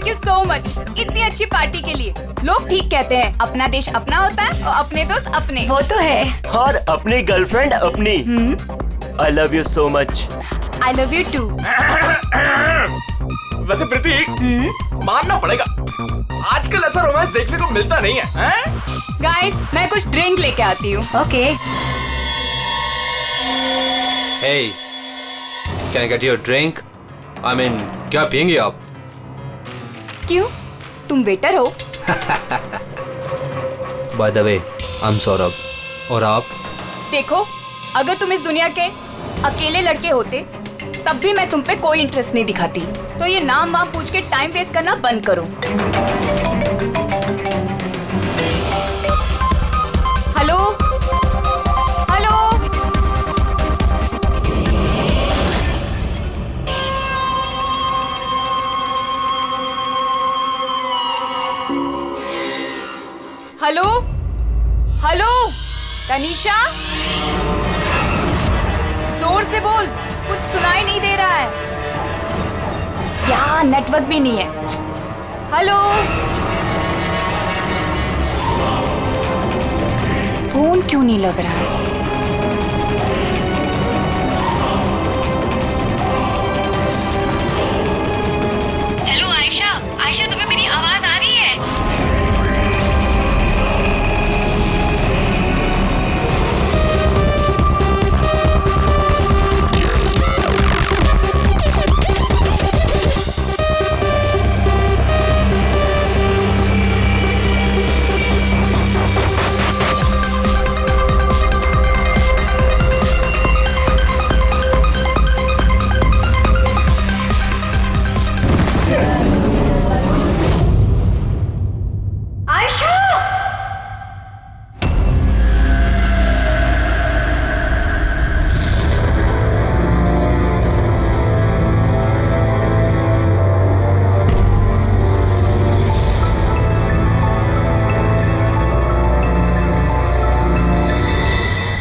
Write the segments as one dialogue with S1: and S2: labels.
S1: Thank you so much इतनी अच्छी party के लिए। लोग ठीक कहते हैं, अपना देश अपना होता है और अपने दोस्त अपने। वो तो है।
S2: और अपनी गर्लफ्रेंड अपनी। I love you so much.
S1: I love you too.
S3: वैसे प्रीति, मानना पड़ेगा, आजकल ऐसा रोमांस देखने को मिलता नहीं है।
S1: गाइस, मैं कुछ ड्रिंक लेके आती हूँ। Okay.
S4: Hey, can I get you a drink? I mean, क्या पियेंगे आप?
S1: क्यों? तुम वेटर हो?
S4: By the way, I'm Saurabh. और आप?
S1: देखो, अगर तुम इस दुनिया के अकेले लड़के होते तब भी मैं तुम पे कोई इंटरेस्ट नहीं दिखाती। तो ये नाम वाम पूछ के टाइम वेस्ट करना बंद करो। Hello hello. Hello hello Tanisha, जोर से बोल, कुछ सुनाई नहीं दे रहा है। यहाँ नेटवर्क भी नहीं है। हेलो, फोन क्यों नहीं लग रहा है? हेलो आयशा, आयशा तुम्हें मेरी आवाज आ रही है?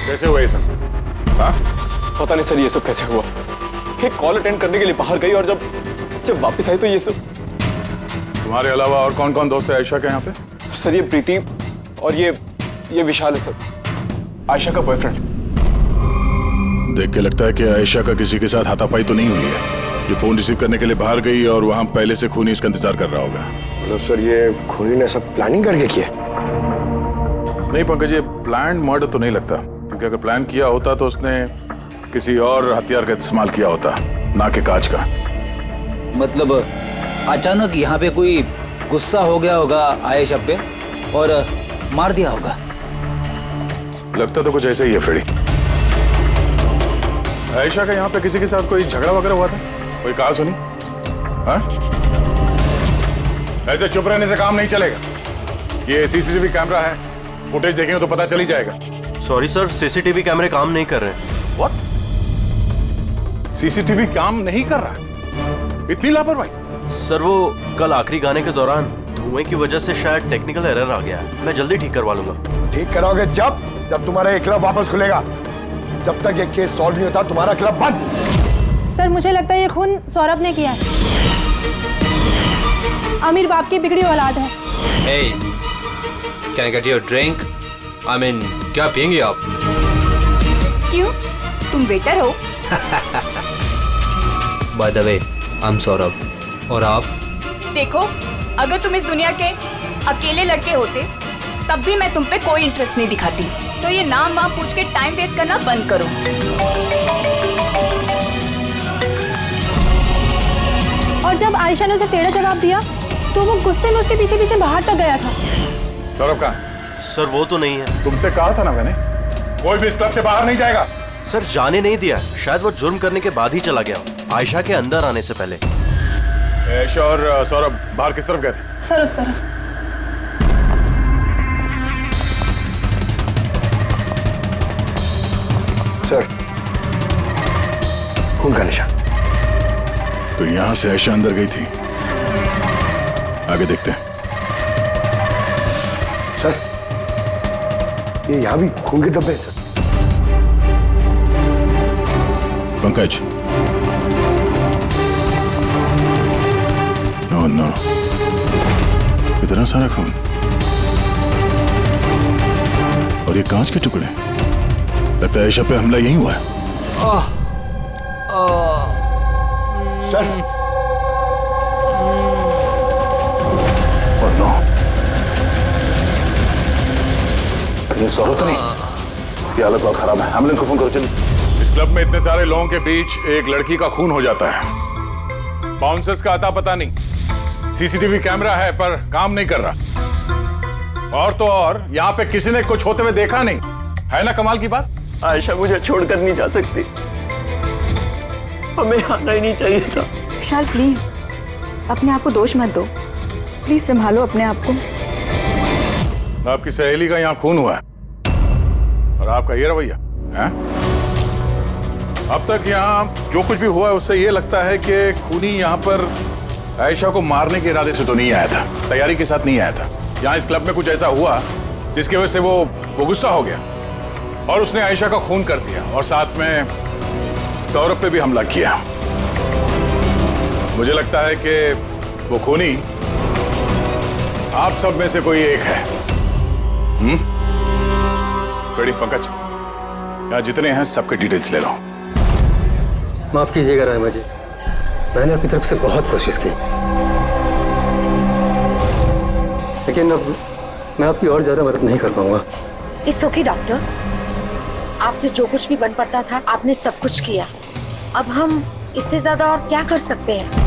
S5: कैसे हुआ ये सब? हाँ? पता नहीं सर, ये सब कैसे हुआ। एक कॉल अटेंड करने के लिए बाहर गई और जब वापस आई तो ये सब।
S6: तुम्हारे अलावा और कौन कौन दोस्त है आयशा के यहाँ पे?
S5: सर ये प्रीति और ये विशाल है सर, आयशा का बॉयफ्रेंड।
S6: देख के लगता है कि आयशा का किसी के साथ हाथापाई तो नहीं हुई है। ये फोन रिसीव करने के लिए बाहर गई और वहाँ पहले से खूनी इसका इंतजार कर रहा होगा।
S7: मतलब सर ये खूनी ने सब प्लानिंग करके किया?
S6: नहीं पंकज, ये प्लान मर्डर तो नहीं लगता, क्योंकि अगर प्लान किया होता तो उसने किसी और हथियार का इस्तेमाल किया होता, ना कि कांच का।
S8: मतलब अचानक यहाँ पे कोई गुस्सा हो गया होगा आयशा पे और मार दिया होगा।
S6: लगता तो कुछ ऐसे ही है फ्रेडी। आयशा का यहाँ पे किसी के साथ कोई झगड़ा वगैरह हुआ था? कोई कहा सुनी? हाँ? ऐसे चुप रहने से काम नहीं चलेगा। ये सीसीटीवी कैमरा है, फुटेज देखेंगे तो पता चल ही जाएगा।
S2: सॉरी सर, सीसीटीवी कैमरे काम नहीं कर रहे हैं।
S6: What? सीसीटीवी काम नहीं कर रहा? इतनी लापरवाही?
S2: सर वो कल आखिरी गाने के दौरान धुएं की वजह से शायद टेक्निकल एरर आ गया है। मैं जल्दी ठीक करवा लूंगा।
S7: ठीक कराओगे जब तुम्हारा ये क्लब वापस खुलेगा। जब तक ये केस सॉल्व नहीं होता तुम्हारा क्लब बंद।
S9: सर मुझे लगता है ये खून सौरभ ने किया है। अमीर बाप की बिगड़ी औलाद है।
S4: Hey, can I get you a drink? I mean, क्या पियेंगे आप?
S1: क्यों? तुम वेटर हो?
S4: By the way, I'm Saurabh. और आप?
S1: देखो, अगर तुम इस दुनिया के अकेले लड़के होते तब भी मैं तुम पे कोई इंटरेस्ट नहीं दिखाती। तो ये नाम वाम पूछ के टाइम वेस्ट करना बंद करो।
S9: और जब आयशा ने उसे टेढ़ा जवाब दिया तो वो गुस्से में उसके पीछे पीछे बाहर तक गया था।
S6: सौरभ कहाँ?
S2: सर वो तो नहीं है।
S6: तुमसे कहा था ना मैंने, कोई भी इस क्लब से बाहर नहीं जाएगा।
S2: सर जाने नहीं दिया, शायद वो जुर्म करने के बाद ही चला गया, आयशा के अंदर आने से पहले।
S6: आयशा और सौरभ बाहर किस तरफ गए थे?
S9: सर उस तरफ।
S7: सर खून का निशान।
S6: तो यहां से आयशा अंदर गई थी। आगे देखते हैं।
S7: सर ये यहाँ भी खून के धब्बे हैं सर।
S6: पंकज, नो नो, इतना सारा खून और ये कांच के टुकड़े। लगता है आयशा पे हमला यहीं हुआ है।
S7: सर
S6: और नो, कहीं सौरभ तो नहीं? इसकी हालत बहुत खराब है, एम्बुलेंस को फोन करो जल्दी। इस क्लब में इतने सारे लोगों के बीच एक लड़की का खून हो जाता है। बाउंसर्स का अता पता नहीं, सीसीटीवी कैमरा है पर काम नहीं कर रहा। और तो और यहाँ पे किसी ने कुछ होते हुए देखा नहीं है ना। कमाल की बात।
S2: आयशा मुझे छोड़कर नहीं जा सकती, हमें आना ही नहीं चाहिए था।
S1: विशाल प्लीज अपने आप को दोष मत दो, प्लीज संभालो अपने आप को।
S6: आपकी सहेली का यहाँ खून हुआ है और आपका ये रवैया है। अब तक यहाँ जो कुछ भी हुआ है उससे ये लगता है कि खूनी यहाँ पर आयशा को मारने के इरादे से तो नहीं आया था, तैयारी के साथ नहीं आया था। यहाँ इस क्लब में कुछ ऐसा हुआ जिसकी वजह से वो गुस्सा हो गया और उसने आयशा का खून कर दिया और साथ में सौरभ पे भी हमला किया। मुझे लगता है कि वो खूनी आप सब में से कोई एक है। रेडी पंकज, यहाँ जितने हैं सबके डिटेल्स ले लो।
S10: माफ कीजिएगा रायमा जी, मैंने अपनी तरफ से बहुत कोशिश की, लेकिन अब मैं आपकी और ज्यादा मदद नहीं कर पाऊंगा।
S11: इट्स ओके डॉक्टर, आपसे जो कुछ भी बन पड़ता था आपने सब कुछ किया। अब हम इससे ज्यादा और क्या कर सकते हैं?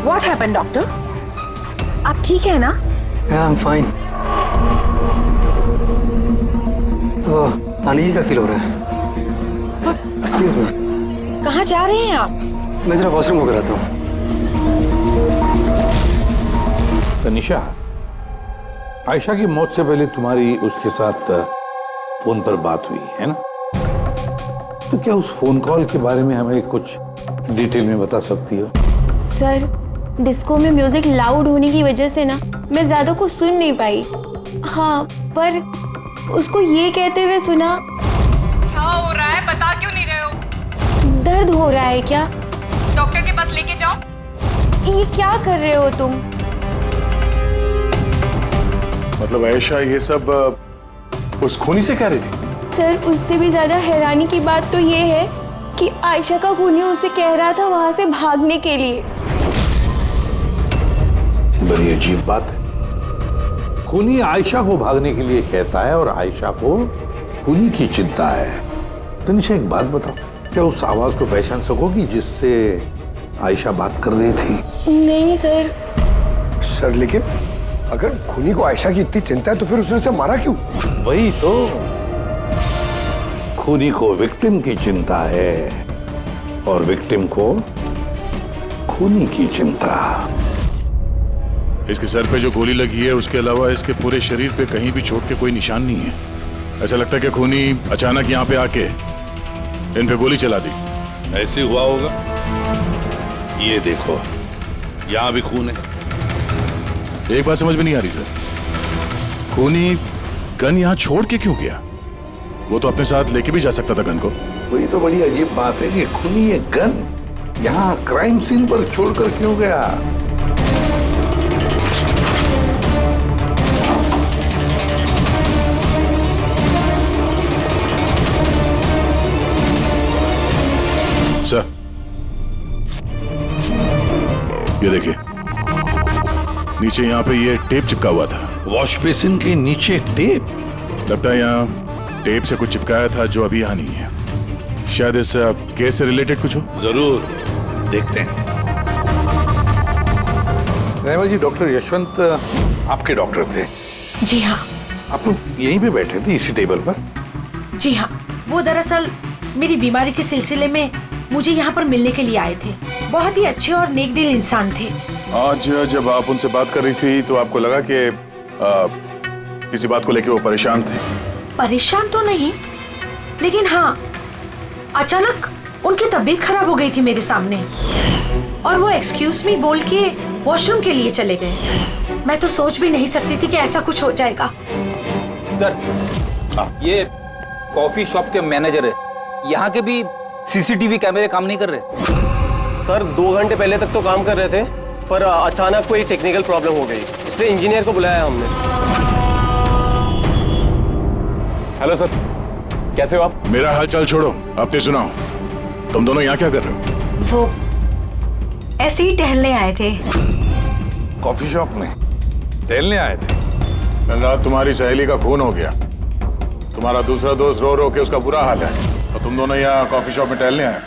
S11: What happened, doctor? आप ठीक है ना?
S10: Yeah, I'm fine. Uneasy feel हो रहा है। Excuse me.
S11: कहाँ जा रहे हैं आप?
S10: मैं जरा वॉशरूम होकर आता हूँ।
S12: तनिषा, आयशा की मौत से पहले तुम्हारी उसके साथ फोन पर बात हुई है ना? तो क्या उस फोन कॉल के बारे में हमें कुछ डिटेल में बता सकती हो?
S9: सर, डिस्को में म्यूजिक लाउड होने की वजह से ना मैं ज्यादा कुछ सुन नहीं पाई। हाँ, पर उसको ये कहते हुए सुना।
S1: क्या हो रहा है, बता क्यों नहीं रहे हो?
S9: दर्द हो रहा है क्या?
S1: डॉक्टर के पास लेके जाओ।
S9: ये क्या कर रहे हो तुम?
S6: मतलब आयशा ये सब उस खूनी से कह रही थी?
S9: सर, उससे भी ज्यादा हैरानी की बात तो ये है कि आयशा का खूनी उसे कह रहा था वहां से भागने के लिए।
S12: बड़ी अजीब बात है। खूनी आयशा को भागने के लिए कहता है और आयशा को खूनी की चिंता है। तनिषा एक बात बताओ, क्या उस आवाज को पहचान सकोगी जिससे आयशा बात कर रही थी?
S9: नहीं सर।
S7: सर, लेकिन अगर खूनी को आयशा की इतनी चिंता है तो फिर उसने उसे मारा क्यों?
S12: वही तो, खूनी को विक्टिम की चिंता है और विक्टिम को खूनी की चिंता।
S6: इसके सर पे जो गोली लगी है उसके अलावा इसके पूरे शरीर पे कहीं भी चोट के कोई निशान नहीं है। ऐसा लगता है कि खूनी अचानक यहाँ पे आके इन पे गोली चला दी।
S12: ऐसे हुआ होगा। ये देखो, यहाँ भी खून है।
S6: एक बात समझ में नहीं आ रही सर, खूनी गन यहाँ छोड़ के क्यों गया? वो तो अपने साथ लेके भी जा सकता था गन को।
S12: वही तो बड़ी अजीब बात है कि खूनी ये गन यहाँ क्राइम सीन पर छोड़कर क्यों गया?
S6: सर, ये देखिए, नीचे यहाँ पे ये टेप चिपका हुआ था।
S12: वॉश बेसिन के नीचे टेप?
S6: लगता है यहाँ टेप से कुछ चिपकाया था जो अभी यहाँ नहीं है। शायद इस केस से रिलेटेड कुछ हो।
S12: जरूर देखते हैं। रेमा जी, डॉक्टर यशवंत आपके डॉक्टर थे?
S11: जी हाँ।
S12: आप लोग यहीं पे बैठे थे इसी टेबल पर?
S11: जी हाँ, वो दरअसल मेरी बीमारी के सिलसिले में मुझे यहाँ पर मिलने के लिए आए थे। बहुत ही अच्छे और नेक दिल इंसान थे।
S6: आज जब आप उनसे बात कर रही थी तो आपको लगा कि किसी बात को लेकर वो परेशान थे?
S11: परेशान तो नहीं, लेकिन हाँ, अचानक उनकी तबीयत खराब हो गई थी मेरे सामने और वो एक्सक्यूज मी बोल के वॉशरूम के लिए चले गए। मैं तो सोच भी नहीं सकती थी कि ऐसा कुछ हो जाएगा।
S8: सर, ये कॉफी शॉप के मैनेजर है। यहाँ के भी सीसीटीवी कैमरे काम नहीं कर रहे।
S10: सर 2 घंटे पहले तक तो काम कर रहे थे, पर अचानक कोई टेक्निकल प्रॉब्लम हो गई, इसलिए इंजीनियर को बुलाया हमने।
S5: हेलो सर, कैसे हो आप?
S6: मेरा हालचाल छोड़ो, अपने सुनाओ। तुम दोनों यहाँ क्या कर रहे हो?
S11: वो ऐसे ही टहलने आए थे।
S12: कॉफी शॉप में टहलने आए थे?
S6: कल रात तुम्हारी सहेली का खून हो गया, तुम्हारा दूसरा दोस्त रो रो के उसका बुरा हाल है, और तुम दोनों यहाँ कॉफी शॉप में टहलने आए।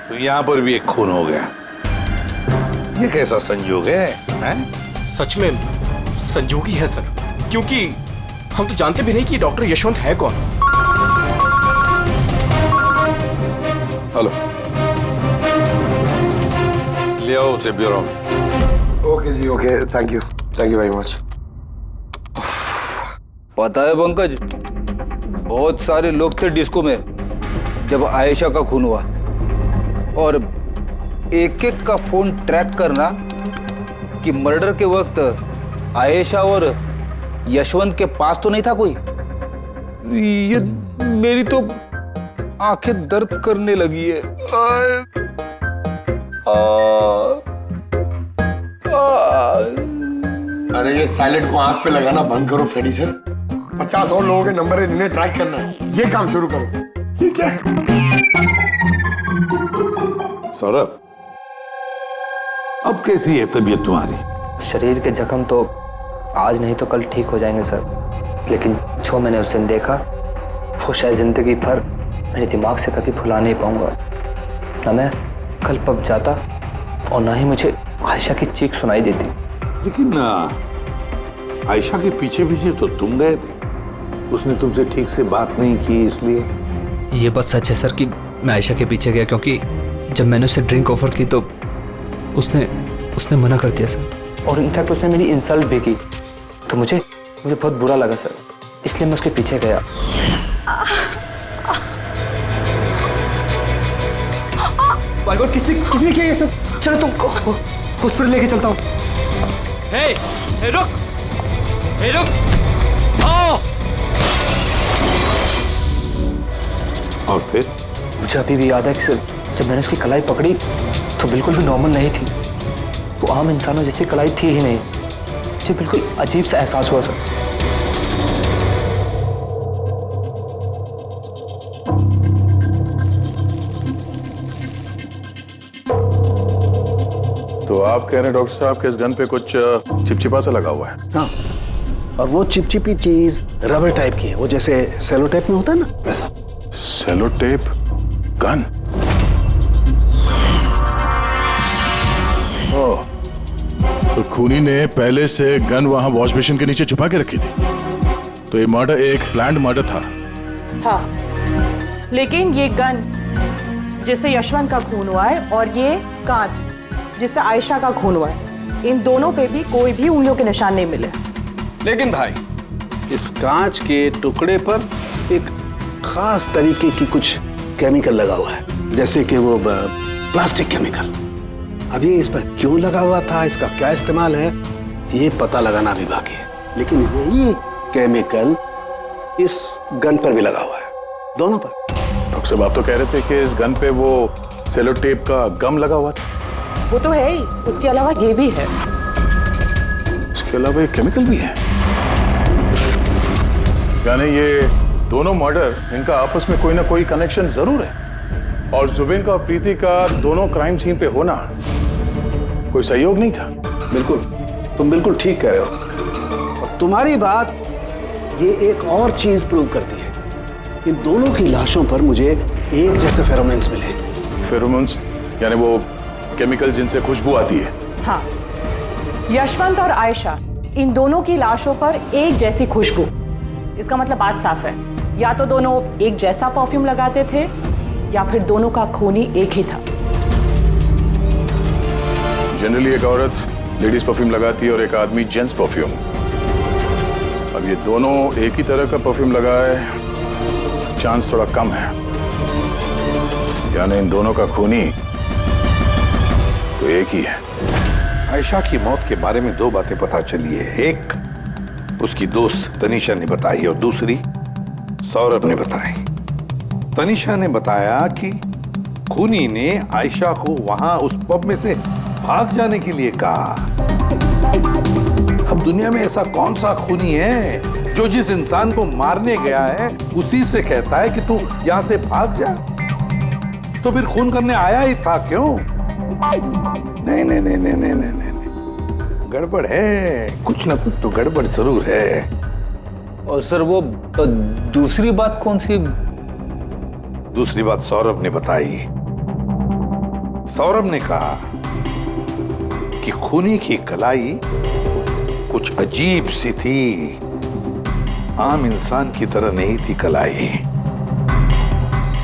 S12: तो यहाँ पर भी एक खून हो गया। ये कैसा संयोग है, हैं?
S3: सच में संजोगी है सर, क्योंकि हम तो जानते भी नहीं कि डॉक्टर यशवंत है कौन।
S12: हेलो, ले आओ उसे ब्यूरो में।
S7: ओके जी, okay, thank you very much.
S8: पता है पंकज, बहुत सारे लोग थे डिस्को में जब आयशा का खून हुआ, और एक एक का फोन ट्रैक करना कि मर्डर के वक्त आयशा और यशवंत के पास तो नहीं था कोई। ये मेरी तो आंखें दर्द करने लगी है।
S7: अरे ये साइलेंट को आंख पे लगाना बंद करो फ्रेडी सर। 50 और लोगों के नंबर है, इन्हें ट्रैक करना है। ये काम शुरू करो। ये क्या है?
S12: सौरभ, अब कैसी है तबीयत तुम्हारी?
S13: शरीर के जख्म तो आज नहीं तो कल ठीक हो जाएंगे सर, लेकिन जो मैंने उस दिन देखा वो शायद जिंदगी भर मेरे दिमाग से कभी भुला नहीं पाऊंगा। ना मैं कल पब जाता और ना ही मुझे आयशा की चीख सुनाई देती।
S12: लेकिन आयशा के पीछे पीछे तो तुम गए थे, उसने तुमसे ठीक से बात नहीं की, इसलिए।
S13: ये बात सच है सर कि मैं आयशा के पीछे गया, क्योंकि जब मैंने उसे ड्रिंक ऑफर की तो उसने मना कर दिया सर, और इनफैक्ट उसने मेरी इंसल्ट भी की, तो मुझे बहुत बुरा लगा सर, इसलिए मैं उसके पीछे गया।
S3: माय गॉड, किसने किया ये सब? चलो तुमको हॉस्पिटल लेके चलता हूँ।
S4: हे रुक, आओ।
S12: और फिर?
S13: मुझे अभी भी याद है कि सर जब मैंने उसकी कलाई पकड़ी तो बिल्कुल भी नॉर्मल नहीं थी, वो आम इंसानों जैसी कलाई थी ही नहीं। मुझे बिल्कुल अजीब सा एहसास हुआ सर।
S6: तो आप कह रहे हैं डॉक्टर साहब के इस गन पे कुछ चिपचिपा सा लगा हुआ है?
S10: हाँ, और वो चिपचिपी चीज रबर टाइप की है, वो जैसे सेलो टेप में होता है ना, वैसा।
S6: Cello tape gun? ओह, तो खूनी ने पहले से गन वहां वॉश बेसिन के नीचे छुपा के रखी थी। तो ये मर्डर एक प्लान्ड मर्डर था।
S11: हाँ, लेकिन ये गन जिससे यशवंत का खून हुआ है और ये कांच जिससे आयशा का खून हुआ है, इन दोनों पे भी कोई भी उंगलियों के निशान नहीं मिले।
S10: लेकिन भाई, इस कांच के टुकड़े पर एक खास तरीके की कुछ केमिकल लगा हुआ है, जैसे कि वो प्लास्टिक केमिकल। अब ये इस पर क्यों लगा हुआ था, इसका क्या इस्तेमाल है, ये पता लगाना भी बाकी है। लेकिन यही केमिकल इस गन पर भी लगा हुआ है, दोनों पर।
S6: डॉक्टर साहब, आप तो कह रहे थे कि इस गन पे वो सेलो टेप का गम लगा हुआ था।
S11: वो तो है ही, उसके अलावा ये भी है।
S6: उसके अलावा ये केमिकल भी है? यानी ये दोनों मर्डर, इनका आपस में कोई ना कोई कनेक्शन जरूर है, और जुबिन का और प्रीति का दोनों क्राइम सीन पे होना कोई सहयोग नहीं था।
S10: बिल्कुल, तुम बिल्कुल ठीक कह रहे हो। और तुम्हारी बात ये एक और चीज प्रूव करती है, इन दोनों की लाशों पर मुझे एक जैसे फेरोमोन्स मिले।
S6: फेरोमोन्स यानी वो केमिकल जिनसे खुशबू आती है?
S11: हाँ, यशवंत और आयशा, इन दोनों की लाशों पर एक जैसी खुशबू। इसका मतलब बात साफ है, या तो दोनों एक जैसा परफ्यूम लगाते थे या फिर दोनों का खून ही एक ही था।
S6: जनरली एक औरत लेडीज परफ्यूम लगाती है और एक आदमी जेंट्स परफ्यूम। अब ये दोनों एक ही तरह का परफ्यूम लगाए, चांस थोड़ा कम है, यानी इन दोनों का खूनी तो एक ही है।
S12: आयशा की मौत के बारे में 2 बातें पता चली है। एक उसकी दोस्त तनीषा ने बताई और दूसरी सौरभ ने बताई। तनीषा ने बताया कि खूनी ने आयशा को वहां उस पब में से भाग जाने के लिए कहा। अब दुनिया में ऐसा कौन सा खूनी है जो जिस इंसान को मारने गया है उसी से कहता है कि तू यहां से भाग जा? तो फिर खून करने आया ही था क्यों? नहीं नहीं नहीं नहीं नहीं नहीं, नहीं। गड़बड़ है, कुछ ना कुछ तो गड़बड़ जरूर है।
S8: और सर वो दूसरी बात कौन सी?
S12: दूसरी बात सौरभ ने बताई। सौरभ ने कहा कि खूनी की कलाई कुछ अजीब सी थी, आम इंसान की तरह नहीं थी कलाई।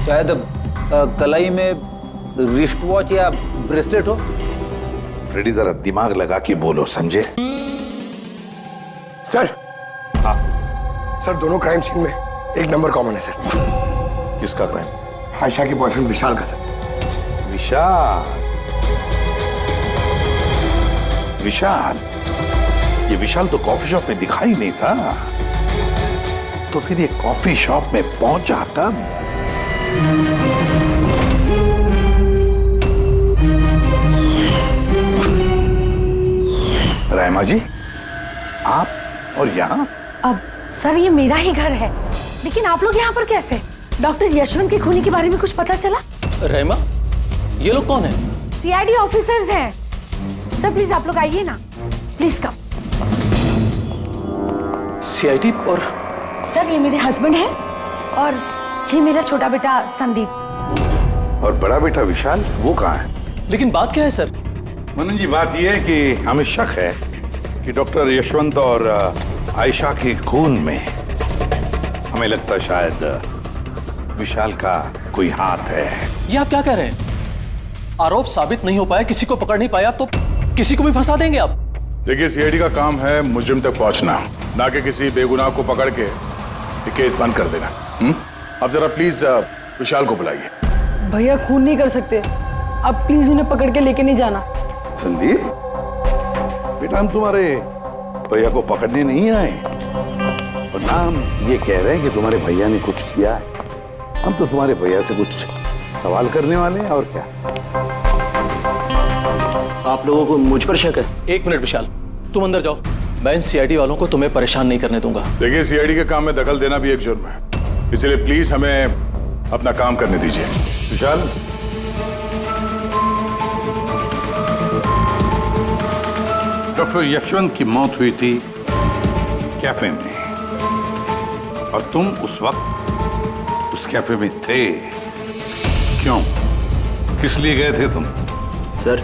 S8: शायद कलाई में रिस्ट वॉच या ब्रेसलेट हो।
S12: फ्रेडी जरा दिमाग लगा के बोलो, समझे?
S7: सर, हाँ सर, दोनों क्राइम सीन में एक नंबर कॉमन है सर।
S12: किसका क्राइम?
S7: आयशा के बॉयफ्रेंड विशाल का सर।
S12: विशाल? विशाल? ये विशाल तो कॉफी शॉप में दिखाई नहीं था, तो फिर ये कॉफी शॉप में पहुंचा कब? रायमा जी, आप और यहाँ?
S11: अब सर ये मेरा ही घर है, लेकिन आप लोग यहाँ पर कैसे? डॉक्टर यशवंत के खूनी के बारे में कुछ पता चला?
S4: रहमा, ये लोग कौन है?
S11: सीआईडी ऑफिसर्स हैं। सर प्लीज आप लोग आइए ना, प्लीज कम।
S4: सीआईडी? और
S11: सर ये मेरे हस्बैंड हैं और ये मेरा छोटा बेटा संदीप।
S12: और बड़ा बेटा विशाल, वो कहाँ है?
S4: लेकिन बात क्या है सर?
S12: मनन जी, बात यह है कि हमें शक है कि डॉक्टर यशवंत और आयशा के खून में हमें लगता है शायद विशाल का कोई हाथ है।
S4: ये आप क्या कह रहे हैं? आरोप साबित नहीं हो पाया, किसी को पकड़ नहीं पाया, तो किसी को भी फंसा देंगे आप?
S6: देखिए, सीआईडी का काम है मुजरिम तक पहुंचना, ना कि किसी बेगुनाह को पकड़ के केस बंद कर देना। अब जरा प्लीज विशाल को बुलाइए।
S14: भैया खून नहीं कर सकते, अब प्लीज उन्हें पकड़ के लेके नहीं जाना।
S12: संदीप बेटा, हम तुम्हारे भैया को पकड़ने नहीं आए और ना हम ये कह रहे हैं कि तुम्हारे भैया ने कुछ किया है। हम तो तुम्हारे भैया से कुछ सवाल करने वाले हैं, और क्या।
S2: आप लोगों को मुझ पर शक है?
S4: एक मिनट विशाल, तुम अंदर जाओ, मैं इन सीआईडी वालों को तुम्हें परेशान नहीं करने दूंगा।
S6: देखिए, सीआईडी के काम में दखल देना भी एक जुर्म है, इसलिए प्लीज हमें अपना काम करने दीजिए।
S12: विशाल, डॉक्टर यशवंत की मौत हुई थी कैफे में, और तुम उस वक्त उस कैफे में थे। क्यों? किस लिए गए थे तुम?
S2: सर,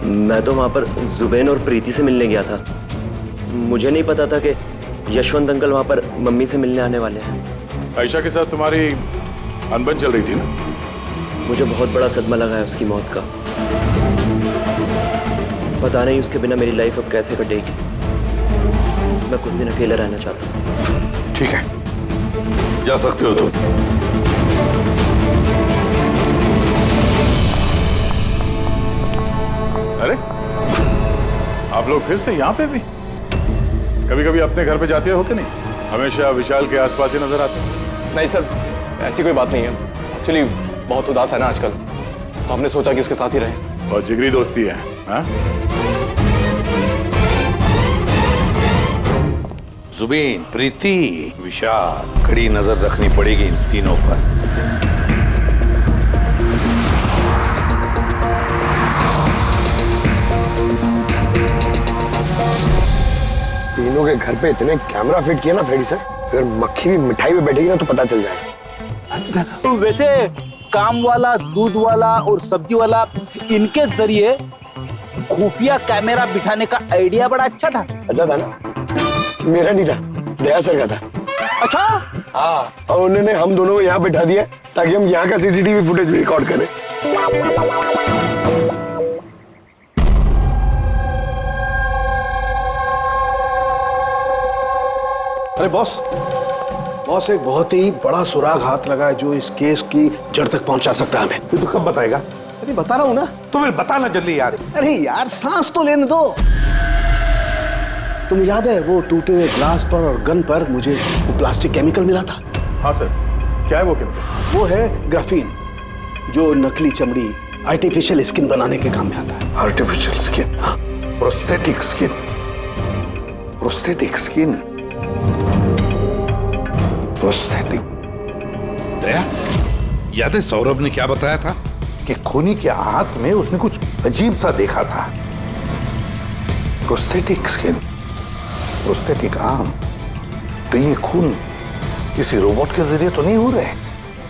S2: मैं तो वहां पर जुबैन और प्रीति से मिलने गया था। मुझे नहीं पता था कि यशवंत अंकल वहां पर मम्मी से मिलने आने वाले हैं।
S6: आयशा के साथ तुम्हारी अनबन चल रही थी ना?
S2: मुझे बहुत बड़ा सदमा लगा है उसकी मौत का। पता नहीं उसके बिना मेरी लाइफ अब कैसे कटेगी। मैं कुछ दिन अकेला रहना चाहता हूँ।
S12: ठीक है, जा सकते हो तुम।
S6: अरे, आप लोग फिर से यहाँ पे भी? कभी कभी अपने घर पे जाते हो कि नहीं? हमेशा विशाल के आसपास ही नजर आते हैं।
S5: नहीं सर, ऐसी कोई बात नहीं है। एक्चुअली बहुत उदास है ना आजकल, तो हमने सोचा कि उसके साथ ही रहें।
S6: और जिगरी दोस्ती है, हाँ?
S12: जुबीन, प्रीति, विशाल, कड़ी नजर रखनी पड़ेगी इन तीनों पर।
S7: तीनों के घर पे इतने कैमरा फिट किया ना फ्रेडी सर, अगर मक्खी भी मिठाई में बैठेगी ना तो पता चल जाएगा।
S8: वैसे काम वाला, दूध वाला और सब्जी वाला, इनके जरिए खुफिया कैमरा बिठाने का आइडिया बड़ा अच्छा था।
S7: अच्छा था ना? मेरा नहीं था, दया सर का था।
S8: अच्छा?
S7: हाँ, और उन्होंने हम दोनों को यहाँ बैठा दिया ताकि हम यहाँ का सीसीटीवी फुटेज भी रिकॉर्ड करें।
S10: अरे बॉस, एक बहुत ही बड़ा सुराग हाथ लगा है जो इस केस की जड़ तक पहुंचा सकता है हमें।
S12: तो कब बताएगा?
S10: अरे बता रहा हूं ना।
S12: तो फिर बताना जल्दी यार।
S10: अरे यार, सांस तो लेने दो। तुम्हें याद है वो टूटे हुए ग्लास पर और गन पर मुझे वो प्लास्टिक केमिकल मिला था?
S6: हाँ सर, क्या है वो केमिकल?
S10: वो है ग्राफीन। जो नकली चमड़ी आर्टिफिशियल स्किन बनाने के काम में आता है।
S12: Artificial skin? हाँ। Prosthetic skin? Prosthetic skin? Prosthetic? Daya, याद है सौरभ ने क्या बताया था कि खूनी के हाथ में उसने कुछ अजीब सा देखा था। प्रोस्थेटिक स्किन, प्रोस्थेटिक आर्म, तो ये खून किसी रोबोट के जरिए तो नहीं हो रहे?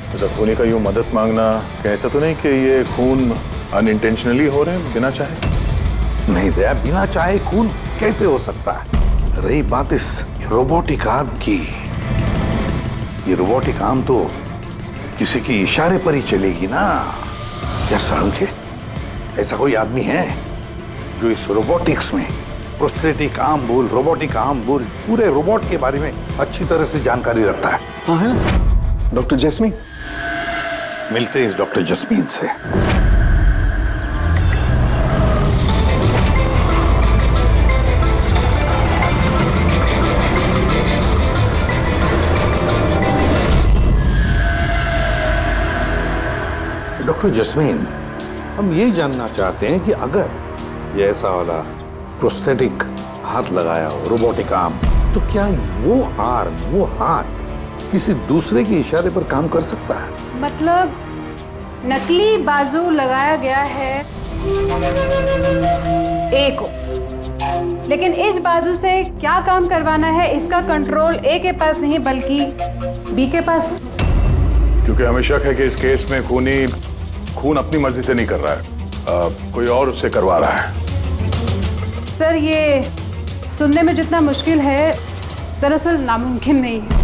S6: अच्छा, खूनी का यूं मदद मांगना क्या ऐसा तो नहीं कि ये खून अनइंटेंशनली हो रहे हैं, बिना चाहे?
S12: नहीं दया, बिना चाहे खून कैसे हो सकता है? रही बात इस रोबोटिक आर्म की, ये रोबोटिक आर्म तो किसी के इशारे पर ही चलेगी ना। क्या सालुंखे, ऐसा कोई आदमी है जो इस रोबोटिक्स में प्रोस्थेटिक आर्म बोल, रोबोटिक आर्म बोल, पूरे रोबोट के बारे में अच्छी तरह से जानकारी रखता है?
S10: हाँ है ना, डॉक्टर जैस्मीन।
S12: मिलते हैं इस डॉक्टर जस्मीन से। डॉक्टर जस्मीन, हम ये जानना चाहते हैं कि अगर ये ऐसा वाला प्रोस्थेटिक हाथ लगाया हो, रोबोटिक आर्म, तो क्या वो आर्म, वो हाथ किसी दूसरे के इशारे पर काम कर सकता है?
S11: मतलब नकली बाजू लगाया गया है ए को, लेकिन इस बाजू से क्या काम करवाना है इसका कंट्रोल ए के पास नहीं बल्कि बी के पास है।
S6: क्योंकि हमें शक है कि इस केस में खूनी खून अपनी मर्जी से नहीं कर रहा है, कोई और उससे करवा रहा है।
S11: सर, ये सुनने में जितना मुश्किल है दरअसल नामुमकिन नहीं है।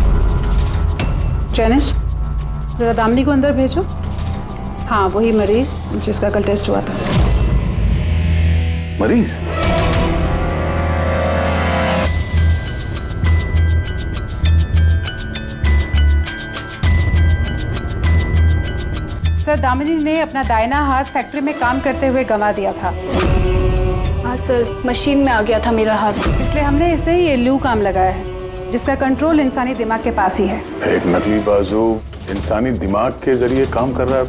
S11: जैनिश, जरा दामिनी को अंदर भेजो। हाँ, वही मरीज जिसका कल टेस्ट हुआ था।
S6: मरीज?
S11: सर, दामिनी ने अपना दाहिना हाथ फैक्ट्री में काम करते हुए गंवा दिया था।
S1: हाँ सर, मशीन में आ गया था मेरा हाथ,
S11: इसलिए हमने इसे ये लू काम लगाया है जिसका कंट्रोल इंसानी दिमाग के पास ही है।
S6: एक नकली बाजू इंसानी दिमाग के जरिए काम कर रहा है,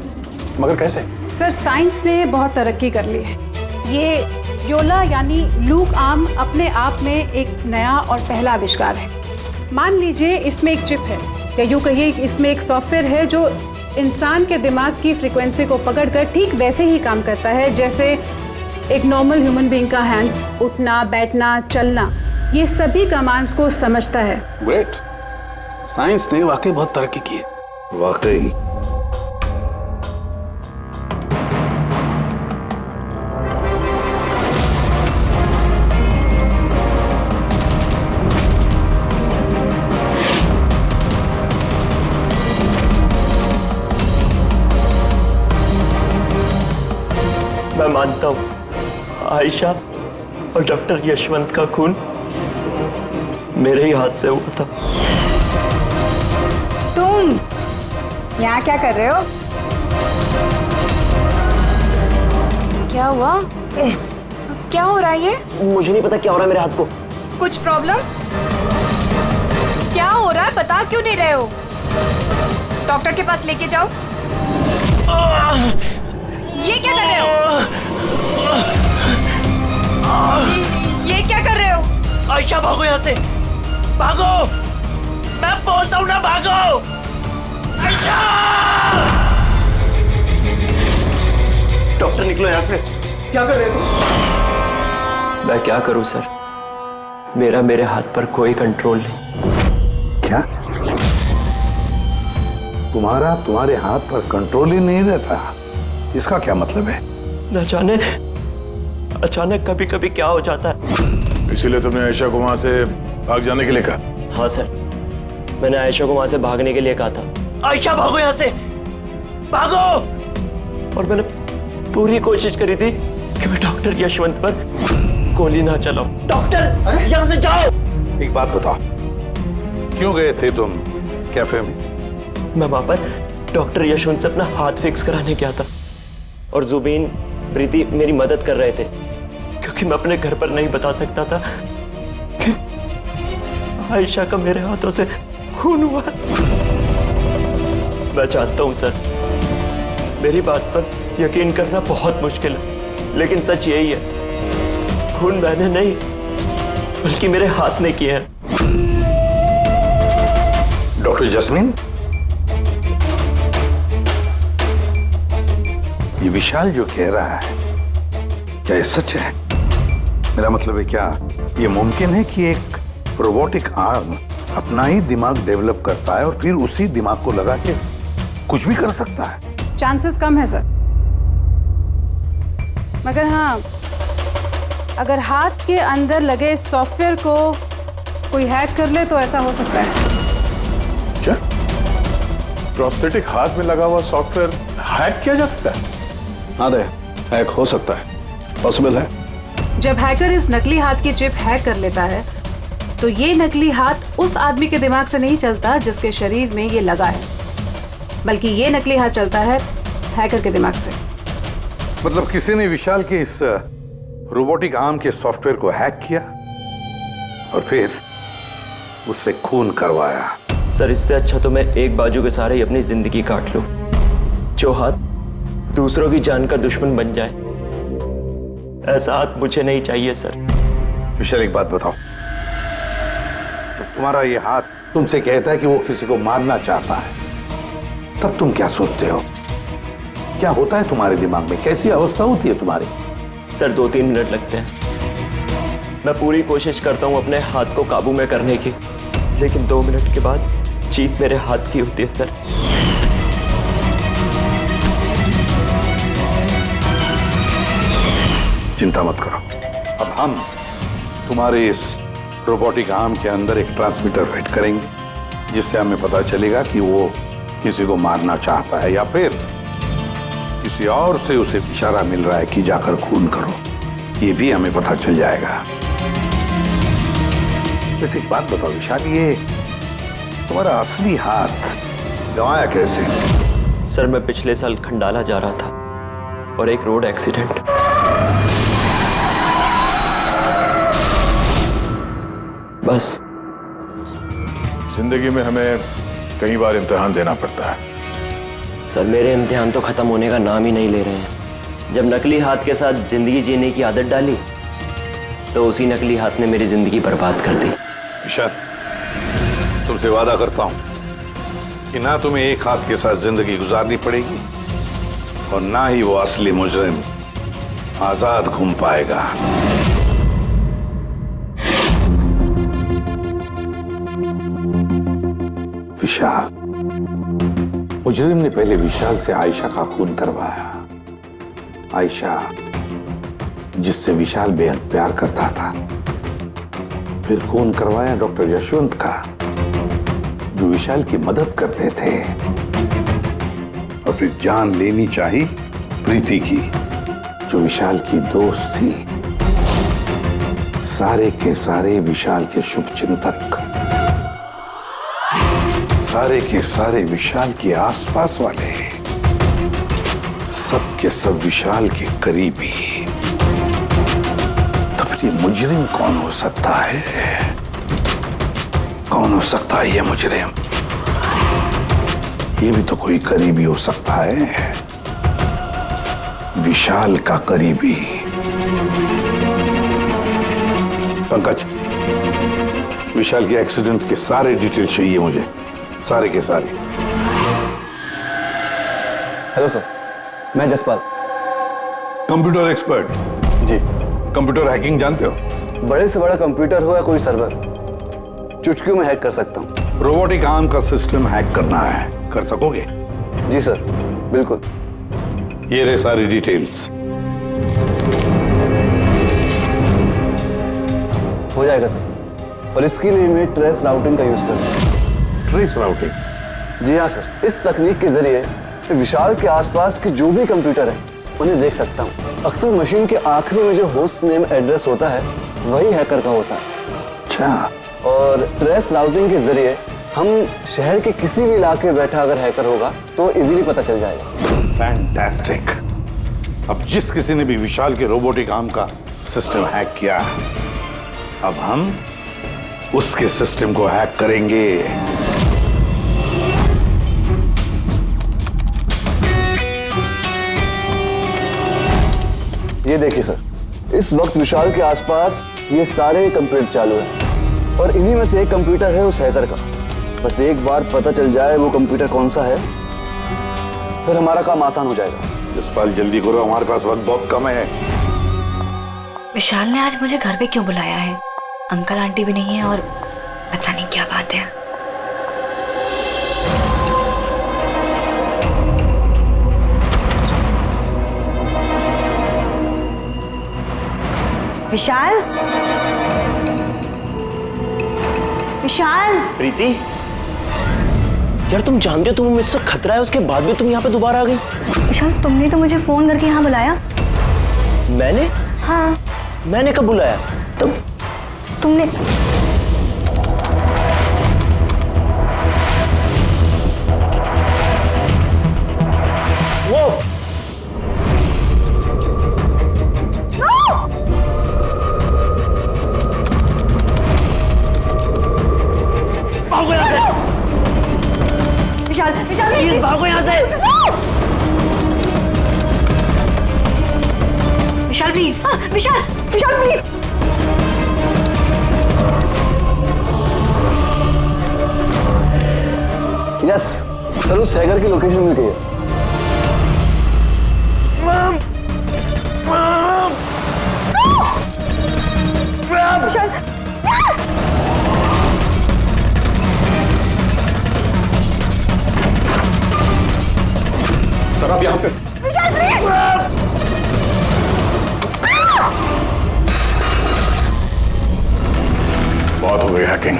S6: मगर कैसे?
S11: सर, साइंस ने बहुत तरक्की कर ली है। ये योला यानी लूक आर्म अपने आप में एक नया और पहला आविष्कार है। मान लीजिए इसमें एक चिप है, या यूँ कहिए इसमें एक सॉफ्टवेयर है जो इंसान के दिमाग की फ्रीक्वेंसी को पकड़कर ठीक वैसे ही काम करता है जैसे एक नॉर्मल ह्यूमन बीइंग का हैंड, उठना, बैठना, चलना, ये सभी कमांड्स को समझता है।
S10: ग्रेट, साइंस ने वाकई बहुत तरक्की की है।
S12: वाकई।
S2: मैं मानता हूँ आयशा और डॉक्टर यशवंत का खून मेरे ही हाथ से हुआ था।
S1: तुम यहाँ क्या कर रहे हो? क्या हुआ? क्या हो रहा है ये?
S2: मुझे नहीं पता क्या हो रहा है मेरे हाथ को।
S1: कुछ प्रॉब्लम? क्या हो रहा है, बता क्यों नहीं रहे हो? डॉक्टर के पास लेके जाओ। ये क्या कर रहे हो? ये क्या कर रहे हो?
S2: आयशा, भागो यहाँ से, भागो! मैं बोलता हूँ ना, भागो! आयशा! डॉक्टर, निकलो यहाँ से।
S10: क्या कर रहे हो?
S2: मैं क्या करूँ सर, मेरे हाथ पर कोई कंट्रोल नहीं।
S12: क्या? तुम्हारे हाथ पर कंट्रोल ही नहीं रहता? इसका क्या मतलब है?
S2: न जाने अचानक कभी कभी क्या हो जाता है।
S6: इसीलिए तुमने आयशा को वहां से भाग जाने के लिए कहा?
S2: हाँ सर, मैंने आयशा को वहां से भागने के लिए कहा था। आयशा, भागो यहाँ से, भागो! और मैंने पूरी कोशिश करी थी कि मैं डॉक्टर यशवंत पर गोली ना चलाऊं। डॉक्टर, यहाँ से जाओ!
S12: एक बात बताओ, क्यों गए थे तुम कैफे में?
S2: मैं वहां पर डॉक्टर यशवंत से अपना हाथ फिक्स कराने गया था और जुबीन, प्रीति मेरी मदद कर रहे थे क्योंकि मैं अपने घर पर नहीं बता सकता था कि आयशा का मेरे हाथों से खून हुआ। मैं चाहता हूं सर, मेरी बात पर यकीन करना बहुत मुश्किल है, लेकिन सच यही है, खून मैंने नहीं बल्कि मेरे हाथ ने किया है।
S12: डॉक्टर जस्मीन, ये विशाल जो कह रहा है क्या ये सच है? मेरा मतलब है, क्या ये मुमकिन है कि एक रोबोटिक आर्म अपना ही दिमाग डेवलप करता है और फिर उसी दिमाग को लगा के कुछ भी कर सकता है?
S14: चांसेस कम है सर, मगर हाँ, अगर हाथ के अंदर लगे सॉफ्टवेयर को कोई हैक कर ले तो ऐसा हो सकता है।
S6: क्या प्रोस्थेटिक हाथ में लगा हुआ सॉफ्टवेयर हैक किया जा सकता है?
S10: हाँ दे, हैक हो सकता है, पॉसिबल है।
S11: जब हैकर इस नकली हाथ की चिप हैक कर लेता है तो ये नकली हाथ उस आदमी के दिमाग से नहीं चलता जिसके शरीर में ये लगा है, बल्कि ये नकली हाथ चलता है हैकर के दिमाग से।
S12: मतलब किसी ने विशाल के इस रोबोटिक आर्म के सॉफ्टवेयर को हैक किया और फिर उससे खून करवाया।
S2: सर, इससे अच्छा तो मैं एक बाजू के सहारे ही अपनी जिंदगी काट लूं, जो हाथ दूसरों की जान का दुश्मन बन जाए। ऐसा हाथ मुझे नहीं चाहिए सर।
S12: विशाल, एक बात बताओ, जब तुम्हारा ये हाथ तुमसे कहता है कि वो किसी को मारना चाहता है, तब तुम क्या सोचते हो? क्या होता है तुम्हारे दिमाग में? कैसी अवस्था होती है तुम्हारी?
S2: सर, 2-3 मिनट लगते हैं। मैं पूरी कोशिश करता हूं अपने हाथ को काबू में करने की, लेकिन 2 मिनट के बाद जीत मेरे हाथ की होती है सर।
S12: चिंता मत करो, अब हम तुम्हारे इस रोबोटिक आर्म के अंदर एक ट्रांसमीटर फिट करेंगे, जिससे हमें पता चलेगा कि वो किसी को मारना चाहता है या फिर किसी और से उसे इशारा मिल रहा है कि जाकर खून करो। ये भी हमें पता चल जाएगा। वैसे एक बात बताओ विशाल, ये तुम्हारा असली हाथ गंवाया कैसे?
S2: सर, मैं पिछले साल खंडाला जा रहा था और एक रोड एक्सीडेंट। बस।
S6: जिंदगी में हमें कई बार इम्तिहान देना पड़ता है।
S2: सर, मेरे इम्तिहान तो खत्म होने का नाम ही नहीं ले रहे हैं। जब नकली हाथ के साथ जिंदगी जीने की आदत डाली तो उसी नकली हाथ ने मेरी जिंदगी बर्बाद कर दी।
S12: विशाल, तुमसे वादा करता हूं कि ना तुम्हें एक हाथ के साथ जिंदगी गुजारनी पड़ेगी और ना ही वो असली मुजरिम आजाद घूम पाएगा। विशाल, मुजरिम ने पहले विशाल से आयशा का खून करवाया। आयशा, जिससे विशाल बेहद प्यार करता था। फिर खून करवाया डॉक्टर यशवंत का, जो विशाल की मदद करते थे। और फिर जान लेनी चाहिए प्रीति की, जो विशाल की दोस्त थी। सारे के सारे विशाल के शुभचिंतक, सारे के सारे विशाल के आसपास वाले, सब के सब विशाल के करीबी। तो फिर ये मुजरिम कौन हो सकता है? कौन हो सकता है ये मुजरिम? ये भी तो कोई करीबी हो सकता है, विशाल का करीबी। पंकज, विशाल के एक्सीडेंट के सारे डिटेल चाहिए मुझे, सारे के सारे।
S5: हेलो सर, मैं जसपाल,
S12: कंप्यूटर एक्सपर्ट।
S5: जी।
S12: कंप्यूटर हैकिंग जानते हो?
S5: बड़े से बड़ा कंप्यूटर हो या कोई सर्वर, चुटकियों में हैक कर सकता हूँ।
S12: रोबोटिक आर्म का सिस्टम हैक करना है, कर सकोगे?
S5: जी सर, बिल्कुल।
S12: ये रहे सारी डिटेल्स।
S5: हो जाएगा सर, और इसके लिए मैं ट्रेस राउटिंग का यूज करूँगा।
S12: Trace routing?
S5: जी हाँ सर, इस तकनीक के जरिए विशाल के आसपास के जो भी कंप्यूटर है उन्हें देख सकता हूँ। अक्सर मशीन के आखिरी में जो होस्ट नेम एड्रेस होता है वही हैकर का होता है।
S12: अच्छा।
S5: और ट्रेस राउटिंग के जरिए हम शहर के किसी भी इलाके में बैठा अगर हैकर होगा तो इजीली पता चल जाएगा।
S12: फैंटास्टिक। अब जिस किसी ने भी विशाल के रोबोटिक आर्म का सिस्टम हैक किया, अब हम उसके सिस्टम को हैक करेंगे।
S5: देखिए सर, इस वक्त विशाल के आसपास ये सारे कंप्यूटर चालू हैं और इन्हीं में से एक कंप्यूटर है उस हैकर का। बस एक बार पता चल जाए वो कंप्यूटर कौन सा है, फिर हमारा काम आसान हो जाएगा।
S12: जसपाल जल्दी करो, हमारे पास वक्त बहुत कम है।
S15: विशाल ने आज मुझे घर पे क्यों बुलाया है? अंकल आंटी भी नहीं है और पता नहीं क्या बात है।
S16: विशाल, विशाल।
S2: प्रीति, यार तुम जानते हो तुम्हें मुझसे खतरा है, उसके बाद भी तुम यहाँ पे दोबारा आ गई।
S16: विशाल, तुमने तो मुझे फोन करके यहाँ बुलाया।
S2: मैंने?
S16: हाँ।
S2: मैंने कब बुलाया?
S16: तुमने
S2: वो भागो यहाँ से।
S16: विशाल, विशाल
S2: प्लीज भागो यहाँ से।
S16: Vishal please, Vishal, Vishal please.
S5: Yes sir, उस हैकर की लोकेशन मिल गई है।
S16: विशाल,
S3: सर आप यहाँ पे।
S16: विशाल प्लीज।
S6: बहुत हो गई हैकिंग।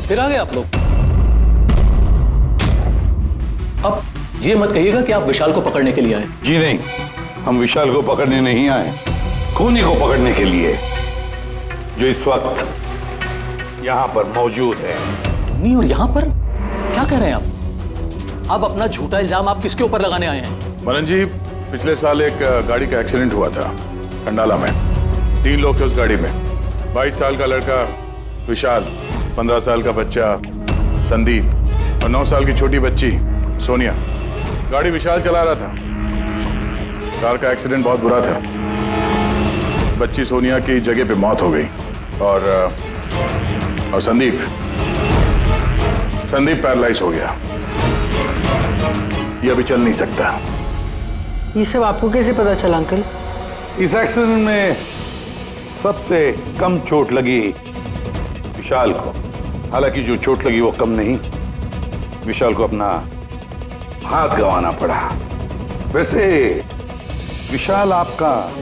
S17: फिर आ गए आप लोग। अब ये मत कहिएगा कि आप विशाल को पकड़ने के लिए आए।
S12: जी नहीं, हम विशाल को पकड़ने नहीं आए, खूनी को पकड़ने के लिए, जो इस वक्त यहाँ पर मौजूद है।
S17: नहीं, और यहाँ पर क्या कह रहे हैं आप? अब अपना झूठा इल्जाम आप किसके ऊपर लगाने आए हैं?
S6: मनन जी, पिछले साल एक गाड़ी का एक्सीडेंट हुआ था कंडाला में। 3 लोग थे उस गाड़ी में। 22 साल का लड़का विशाल, 15 साल का बच्चा संदीप और 9 साल की छोटी बच्ची सोनिया। गाड़ी विशाल चला रहा था। कार का एक्सीडेंट बहुत बुरा था। बच्ची सोनिया की जगह पे मौत हो गई और संदीप पैरालाइज हो गया। ये अभी चल नहीं सकता।
S18: ये सब आपको कैसे पता चला अंकल?
S12: इस एक्सीडेंट में सबसे कम चोट लगी विशाल को। हालांकि जो चोट लगी वो कम नहीं, विशाल को अपना हाथ गंवाना पड़ा। वैसे विशाल आपका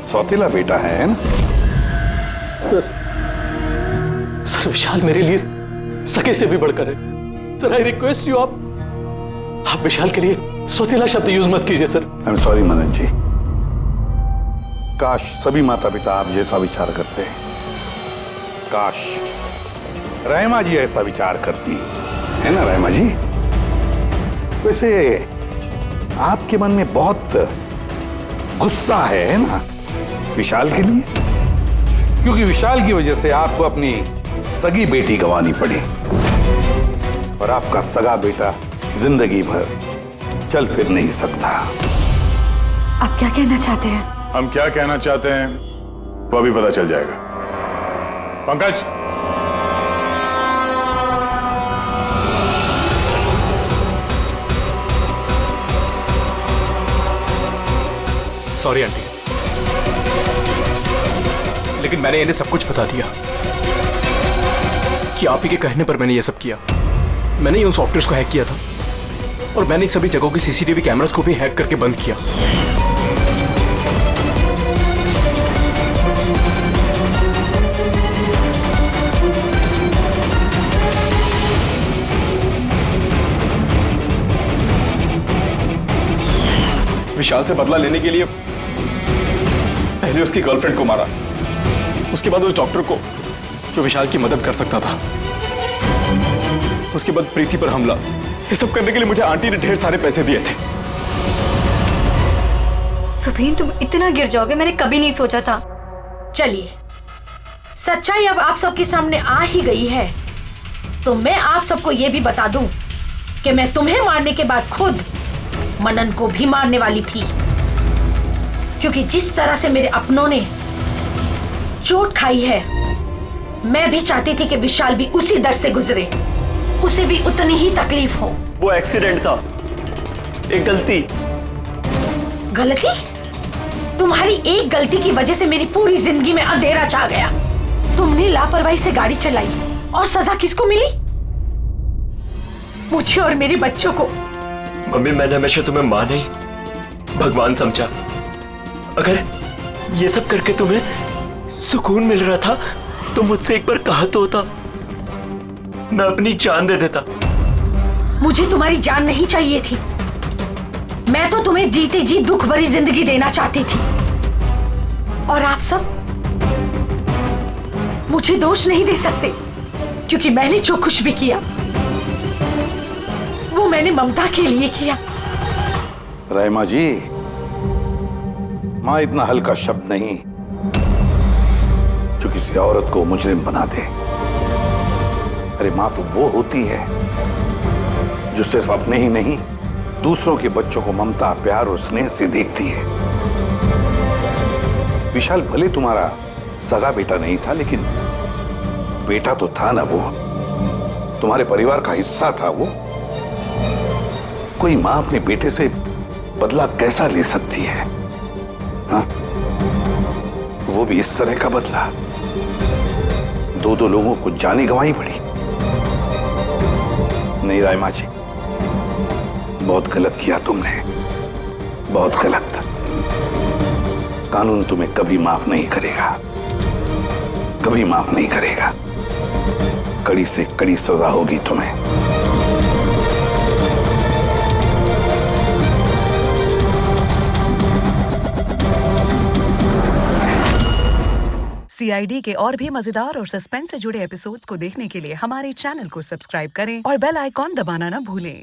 S12: सौतेला बेटा है ना?
S17: सर विशाल मेरे लिए सके से भी बढ़कर है। सर आई रिक्वेस्ट यू, आप विशाल के लिए सौतेला शब्द यूज मत कीजिए सर।
S12: आई एम सॉरी मनन जी। काश सभी माता पिता आप जैसा विचार करते। काश रहमा जी ऐसा विचार करती, है ना रहमा जी? वैसे आपके मन में बहुत गुस्सा है ना विशाल के लिए, क्योंकि विशाल की वजह से आपको अपनी सगी बेटी गंवानी पड़ी और आपका सगा बेटा जिंदगी भर चल फिर नहीं सकता।
S11: आप क्या कहना चाहते हैं?
S6: हम क्या कहना चाहते हैं वो अभी पता चल जाएगा। पंकज,
S3: सॉरी आंटी, लेकिन मैंने इन्हें सब कुछ बता दिया कि आप ही के कहने पर मैंने ये सब किया। मैंने ही उन सॉफ्टवेयर्स को हैक किया था और मैंने सभी जगहों की सीसीटीवी कैमरास को भी हैक करके बंद किया। विशाल से बदला लेने के लिए पहले उसकी गर्लफ्रेंड को मारा, उसके बाद उस डॉक्टर को जो विशाल की मदद कर सकता था, उसके बाद प्रीति पर हमला। ये सब करने के लिए मुझे आंटी ने ढेर सारे पैसे दिए थे।
S15: सुबीन, तुम इतना गिर जाओगे मैंने कभी नहीं सोचा था।
S11: चलिए सच्चाई अब आप सबके सामने आ ही गई है, तो मैं आप सबको ये भी बता दूं कि मैं तुम्हें मारने के बाद खुद मनन को भी मारने वाली थी, क्योंकि जिस तरह से मेरे अपनों ने चोट खाई है, मैं भी चाहती थी कि विशाल भी उसी दर्द से गुजरे, उसे भी उतनी ही तकलीफ हो।
S2: वो एक्सीडेंट था, एक गलती।
S11: गलती? तुम्हारी एक गलती की वजह से मेरी पूरी जिंदगी में अंधेरा छा गया। तुमने लापरवाही से गाड़ी चलाई और सजा किसको मिली? मुझे और मेरे बच्चों को।
S2: मम्मी, मैंने हमेशा तुम्हें मां नहीं भगवान समझा। अगर ये सब करके तुम्हें सुकून मिल रहा था तो मुझसे एक बार कहा तो होता, मैं अपनी जान दे देता।
S11: मुझे तुम्हारी जान नहीं चाहिए थी, मैं तो तुम्हें जीते जी दुख भरी जिंदगी देना चाहती थी। और आप सब मुझे दोष नहीं दे सकते, क्योंकि मैंने जो कुछ भी किया वो मैंने ममता के लिए किया।
S12: राइमा जी, मां इतना हल्का शब्द नहीं जो किसी औरत को मुजरिम बना दे। अरे मां तो वो होती है जो सिर्फ अपने ही नहीं, दूसरों के बच्चों को ममता, प्यार और स्नेह से देखती है। विशाल भले तुम्हारा सगा बेटा नहीं था, लेकिन बेटा तो था ना, वो तुम्हारे परिवार का हिस्सा था। वो कोई मां अपने बेटे से बदला कैसा ले सकती है? हाँ? वो भी इस तरह का बदला। दो लोगों को जाने गंवाई पड़ी। नहीं राइमा जी, बहुत गलत किया तुमने, बहुत गलत। कानून तुम्हें कभी माफ नहीं करेगा, कभी माफ नहीं करेगा। कड़ी से कड़ी सजा होगी तुम्हें।
S19: CID के और भी मजेदार और सस्पेंस से जुड़े एपिसोड्स को देखने के लिए हमारे चैनल को सब्सक्राइब करें और बेल आइकॉन दबाना ना भूलें।